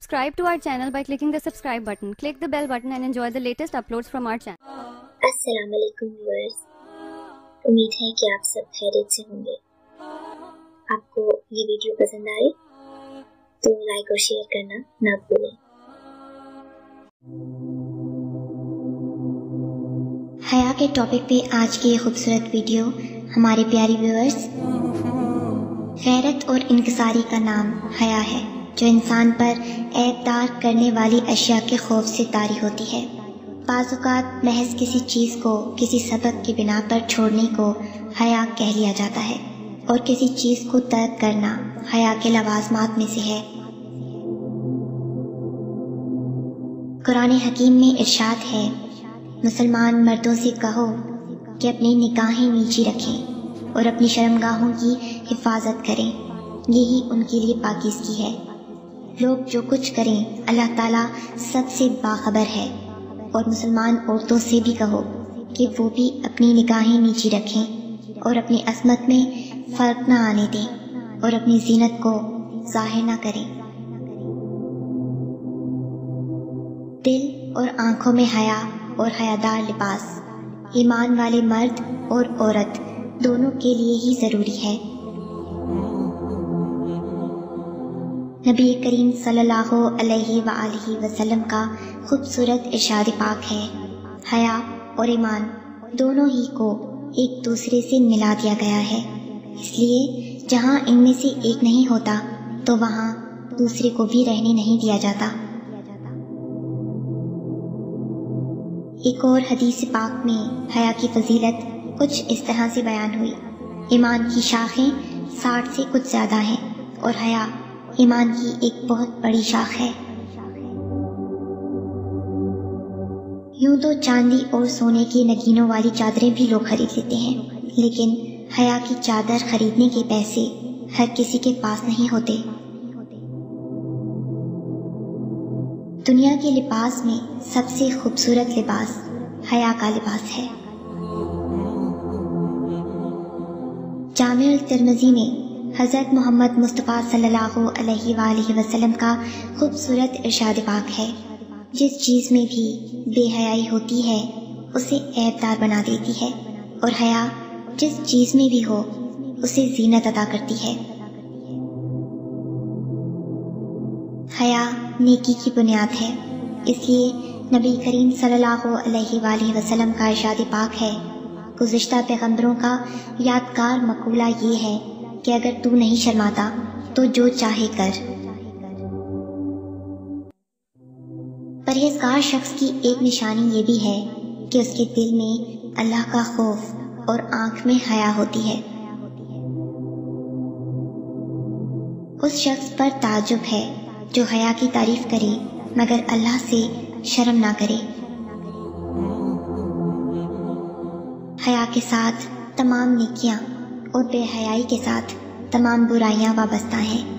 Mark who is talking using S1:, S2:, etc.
S1: Subscribe to our channel by clicking the subscribe button. Click the bell button and enjoy the latest uploads from our channel.
S2: अस्सलाम वालेकुम viewers, उम्मीद है कि आप सब खैरियत से होंगे। आपको ये वीडियो पसंद आए तो लाइक और शेयर करना ना भूलें।
S3: हया के टॉपिक पे आज की ये खूबसूरत वीडियो हमारे प्यारे व्यूअर्स, गैरत और इनकिसारी का नाम हया है, जो इंसान पर ऐबदार करने वाली अशिया के खौफ से तारी होती है। बाज़ औक़ात महज किसी चीज़ को किसी सबब की बिना पर छोड़ने को हया कह लिया जाता है, और किसी चीज़ को तर्क करना हया के लवाज़मात में से है। कुरान हकीम में इरशाद है, मुसलमान मर्दों से कहो कि अपनी निगाहें नीची रखें और अपनी शर्मगाहों की हिफाजत करें, यही उनके लिए पाकीज़गी है। लोग जो कुछ करें अल्लाह ताला सबसे बाखबर है, और मुसलमान औरतों से भी कहो कि वो भी अपनी निगाहें नीची रखें और अपनी असमत में फ़र्क न आने दें और अपनी ज़ीनत को ज़ाहिर न करें। दिल और आँखों में हया और हयादार लिबास ईमान वाले मर्द और औरत दोनों के लिए ही ज़रूरी है। नबी करीम सल्लल्लाहु अलैहि वआलिहि वसल्लम का खूबसूरत इरशाद पाक है, हया और ईमान दोनों ही को एक दूसरे से मिला दिया गया है, इसलिए जहाँ इनमें से एक नहीं होता तो वहाँ दूसरे को भी रहने नहीं दिया जाता। एक और हदीस पाक में हया की फजीलत कुछ इस तरह से बयान हुई, ईमान की शाखें 60 से कुछ ज़्यादा हैं और हया ईमान की एक बहुत बड़ी शाख है। यूं तो चांदी और सोने की नगीनों वाली चादरें भी लोग खरीद लेते हैं, लेकिन हया की चादर खरीदने के पैसे हर किसी के पास नहीं होते। दुनिया के लिबास में सबसे खूबसूरत लिबास हया का लिबास है। जामिउल तिर्मिज़ी में हज़रत मोहम्मद मुस्तफ़ा सल्लल्लाहु अलैहि वसल्लम का खूबसूरत इरशाद पाक है, जिस चीज़ में भी बेहयाई होती है उसे ऐबदार बना देती है, और हया जिस चीज़ में भी हो उसे ज़ीनत अता करती है। हया नेकी की बुनियाद है, इसलिए नबी करीम सल्लल्लाहु अलैहि वसल्लम का इरशाद पाक है, गुज़िश्ता पैगंबरों का यादगार मक़ूला ये है कि अगर तू नहीं शर्माता तो जो चाहे कर। परहेज़गार शख्स की एक निशानी ये भी है कि उसके दिल में अल्लाह का खौफ और आँख में हया होती है। उस शख्स पर ताज्जुब है जो हया की तारीफ करे मगर अल्लाह से शर्म ना करे। हया के साथ तमाम नेकियां और बेहयाई के साथ तमाम बुराइयां वाबस्ता हैं।